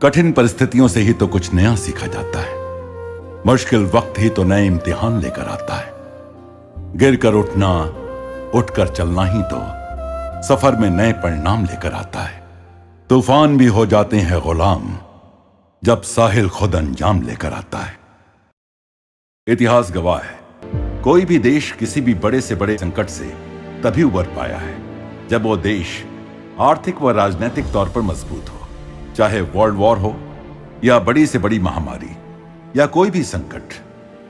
कठिन परिस्थितियों से ही तो कुछ नया सीखा जाता है। मुश्किल वक्त ही तो नए इम्तिहान लेकर आता है। गिरकर उठना, उठकर चलना ही तो सफर में नए परिणाम लेकर आता है। तूफान भी हो जाते हैं गुलाम जब साहिल खुद अंजाम लेकर आता है। इतिहास गवाह है, कोई भी देश किसी भी बड़े से बड़े संकट से तभी उबर पाया है जब वो देश आर्थिक व राजनीतिक तौर पर मजबूत हो। चाहे वर्ल्ड वॉर हो या बड़ी से बड़ी महामारी या कोई भी संकट,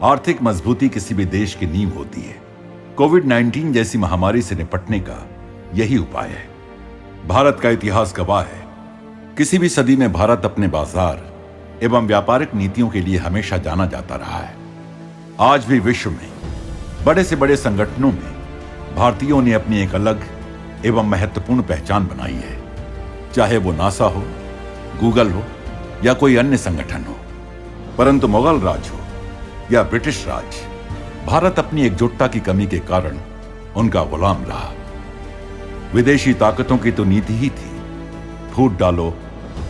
आर्थिक मजबूती किसी भी देश की नींव होती है। कोविड-19 जैसी महामारी से निपटने का यही उपाय है। भारत का इतिहास गवाह है, किसी भी सदी में भारत अपने बाजार एवं व्यापारिक नीतियों के लिए हमेशा जाना जाता रहा है। आज भी विश्व में बड़े से बड़े संगठनों में भारतीयों ने अपनी एक अलग एवं महत्वपूर्ण पहचान बनाई है। चाहे वो नासा हो, गूगल हो या कोई अन्य संगठन हो। परंतु मुगल राज हो या ब्रिटिश राज, भारत अपनी एकजुटता की कमी के कारण उनका गुलाम रहा। विदेशी ताकतों की तो नीति ही थी, फूट डालो,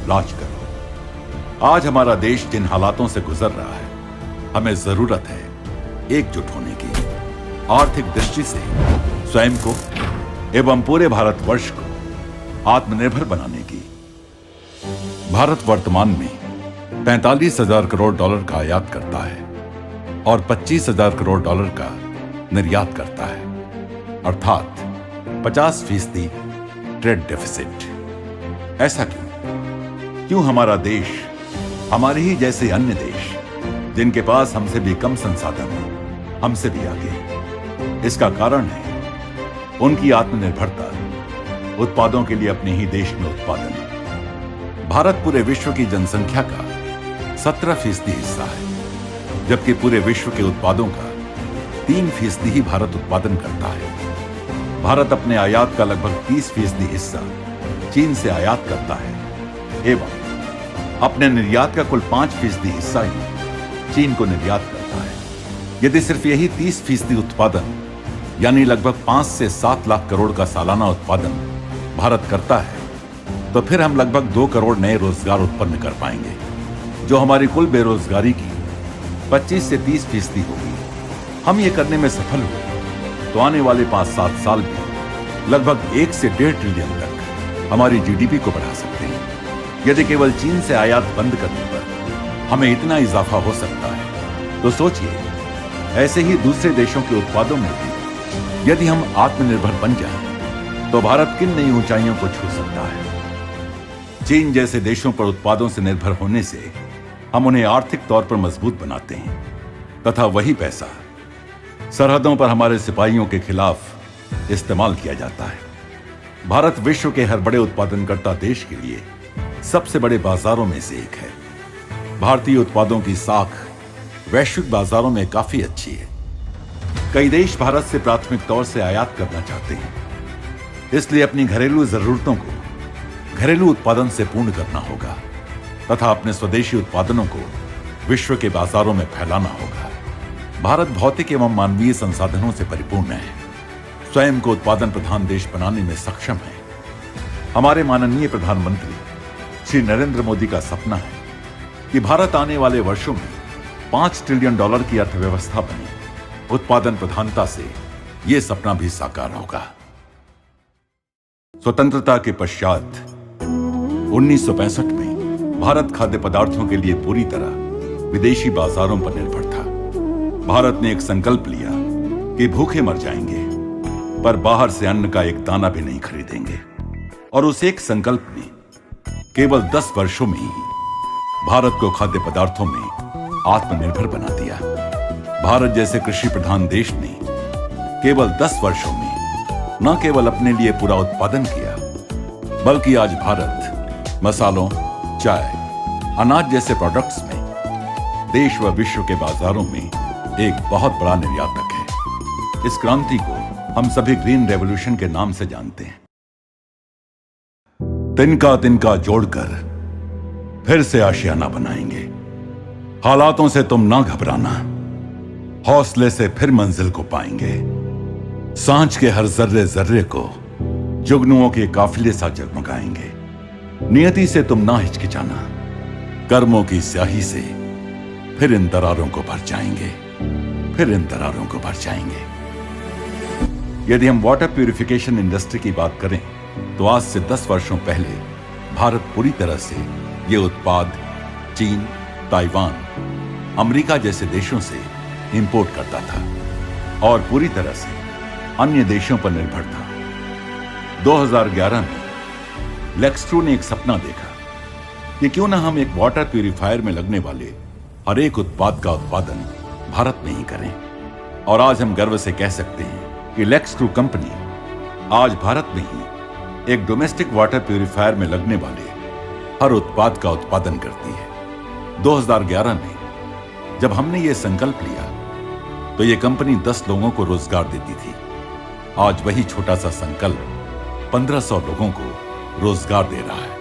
राज करो। आज हमारा देश जिन हालातों से गुजर रहा है, हमें जरूरत है एकजुट होने की। आर्थिक दृष्टि से स्वयं को एवं पूरे भारतवर्ष को आत्मनिर्भर बनाने की। भारत वर्तमान में 45,000 करोड़ डॉलर का आयात करता है और 25,000 करोड़ डॉलर का निर्यात करता है, अर्थात 50% ट्रेड डेफिसिट। ऐसा क्यों हमारा देश, हमारे ही जैसे अन्य देश जिनके पास हमसे भी कम संसाधन हैं, हमसे भी आगे? इसका कारण है उनकी आत्मनिर्भरता, उत्पादों के लिए अपने ही देश में उत्पादन। भारत पूरे विश्व की जनसंख्या का 17% हिस्सा है, जबकि पूरे विश्व के उत्पादों का 3% ही भारत उत्पादन करता है। भारत अपने आयात का लगभग 30% हिस्सा चीन से आयात करता है एवं अपने निर्यात का कुल 5% हिस्सा ही चीन को निर्यात करता है। यदि सिर्फ यही 30% उत्पादन यानी लगभग 5 से 7 लाख करोड़ का सालाना उत्पादन भारत करता है, तो फिर हम लगभग 2 करोड़ नए रोजगार उत्पन्न कर पाएंगे, जो हमारी कुल बेरोजगारी की 25 से 30% होगी। हम ये करने में सफल हुए तो आने वाले 5-7 साल में लगभग 1 से 1.5 ट्रिलियन तक हमारी जीडीपी को बढ़ा सकते हैं। यदि केवल चीन से आयात बंद करने पर हमें इतना इजाफा हो सकता है, तो सोचिए ऐसे ही दूसरे देशों के उत्पादों में भी यदि हम आत्मनिर्भर बन जाएं, तो भारत किन नई ऊंचाइयों को छू सकता है। चीन जैसे देशों पर उत्पादों से निर्भर होने से हम उन्हें आर्थिक तौर पर मजबूत बनाते हैं तथा वही पैसा सरहदों पर हमारे सिपाहियों के खिलाफ इस्तेमाल किया जाता है। भारत विश्व के हर बड़े उत्पादनकर्ता देश के लिए सबसे बड़े बाजारों में से एक है। भारतीय उत्पादों की साख वैश्विक बाजारों में काफी अच्छी है। कई देश भारत से प्राथमिक तौर से आयात करना चाहते हैं, इसलिए अपनी घरेलू जरूरतों को घरेलू उत्पादन से पूर्ण करना होगा तथा अपने स्वदेशी उत्पादनों को विश्व के बाजारों में फैलाना होगा। भारत भौतिक एवं मानवीय संसाधनों से परिपूर्ण है, स्वयं को उत्पादन प्रधान देश बनाने में सक्षम है। हमारे माननीय प्रधानमंत्री श्री नरेंद्र मोदी का सपना है कि भारत आने वाले वर्षों में 5 ट्रिलियन डॉलर की अर्थव्यवस्था बने। उत्पादन प्रधानता से यह सपना भी साकार होगा। स्वतंत्रता के पश्चात 1965 में भारत खाद्य पदार्थों के लिए पूरी तरह विदेशी बाजारों पर निर्भर था। भारत ने एक संकल्प लिया कि भूखे मर जाएंगे पर बाहर से अन्न का एक दाना भी नहीं खरीदेंगे, और उस एक संकल्प ने केवल 10 वर्षों में ही भारत को खाद्य पदार्थों में आत्मनिर्भर बना दिया। भारत जैसे कृषि प्रधान देश ने केवल 10 वर्षों में न केवल अपने लिए पूरा उत्पादन किया, बल्कि आज भारत मसालों, चाय, अनाज जैसे प्रोडक्ट्स में देश व विश्व के बाजारों में एक बहुत बड़ा निर्यातक है। इस क्रांति को हम सभी ग्रीन रेवोल्यूशन के नाम से जानते हैं। तिनका तिनका जोड़कर फिर से आशियाना बनाएंगे। हालातों से तुम ना घबराना, हौसले से फिर मंजिल को पाएंगे। सांझ के हर जर्रे जर्रे को जुगनुओं के काफिले सा जगमगाएंगे। नियति से तुम ना हिचकिचाना, कर्मों की स्याही से फिर इन दरारों को भर जाएंगे, फिर इन दरारों को भर जाएंगे। यदि हम वाटर प्यूरिफिकेशन इंडस्ट्री की बात करें तो आज से 10 वर्षों पहले भारत पूरी तरह से ये उत्पाद चीन, ताइवान, अमेरिका जैसे देशों से इंपोर्ट करता था और पूरी तरह से अन्य देशों पर निर्भर था। 2011 में लेक्सट्रू ने एक सपना देखा कि क्यों ना हम एक वाटर प्यूरिफायर में लगने वाले हर एक उत्पाद का उत्पादन भारत में ही करें। और आज हम गर्व से कह सकते हैं कि लेक्सट्रू कंपनी आज भारत में ही एक डोमेस्टिक वाटर प्यूरिफायर में लगने वाले हर उत्पाद का उत्पादन करती है। 2011 में जब हमने ये संकल्प लिया तो ये कंपनी 10 लोगों को रोजगार देती थी। आज वही छोटा सा संकल्प 1500 लोगों को रोजगार दे रहा है।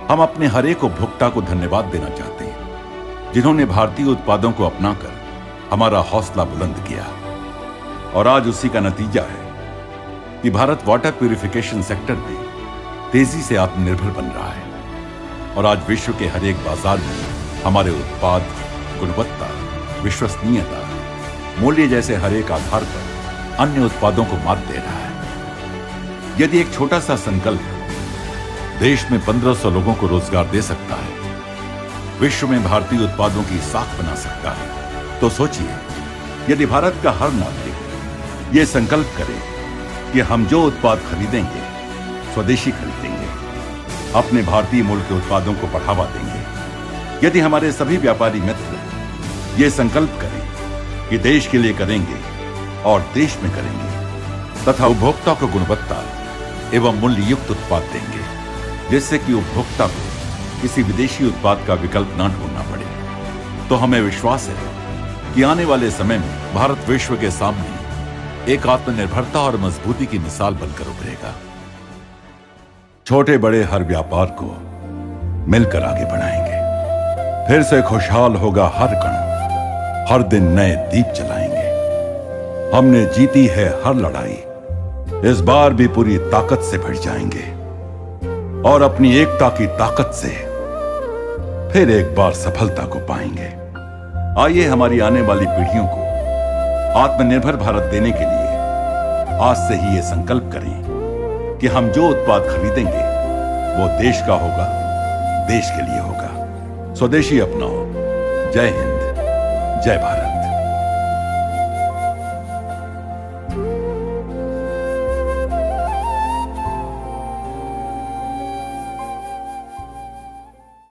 हम अपने हर एक उपभोक्ता को धन्यवाद देना चाहते हैं जिन्होंने भारतीय उत्पादों को अपनाकर हमारा हौसला बुलंद किया। और आज उसी का नतीजा है कि भारत वाटर प्यूरिफिकेशन सेक्टर में तेजी से आत्मनिर्भर बन रहा है और आज विश्व के हर एक बाजार में हमारे उत्पाद, गुणवत्ता, विश्वसनीयता, मूल्य जैसे हर एक आधार पर अन्य उत्पादों को मात दे रहा है। यदि एक छोटा सा संकल्प देश में 1500 लोगों को रोजगार दे सकता है, विश्व में भारतीय उत्पादों की साख बना सकता है, तो सोचिए यदि भारत का हर नागरिक ये संकल्प करे कि हम जो उत्पाद खरीदेंगे स्वदेशी खरीदेंगे, अपने भारतीय मूल के उत्पादों को बढ़ावा देंगे। यदि हमारे सभी व्यापारी मित्र ये संकल्प करें कि देश के लिए करेंगे और देश में करेंगे तथा उपभोक्ता को गुणवत्ता एवं मूल्य युक्त उत्पाद देंगे जिससे कि उपभोक्ता को किसी विदेशी उत्पाद का विकल्प न ढूंढना पड़े, तो हमें विश्वास है कि आने वाले समय में भारत विश्व के सामने एक आत्मनिर्भरता और मजबूती की मिसाल बनकर उभरेगा। छोटे बड़े हर व्यापार को मिलकर आगे बढ़ाएंगे, फिर से खुशहाल होगा हर कण, हर दिन नए दीप जलाएंगे। हमने जीती है हर लड़ाई, इस बार भी पूरी ताकत से भिड़ जाएंगे और अपनी एकता की ताकत से फिर एक बार सफलता को पाएंगे। आइए हमारी आने वाली पीढ़ियों को आत्मनिर्भर भारत देने के लिए आज से ही ये संकल्प करें कि हम जो उत्पाद खरीदेंगे वो देश का होगा, देश के लिए होगा। स्वदेशी अपनाओ। जय हिंद, जय भारत।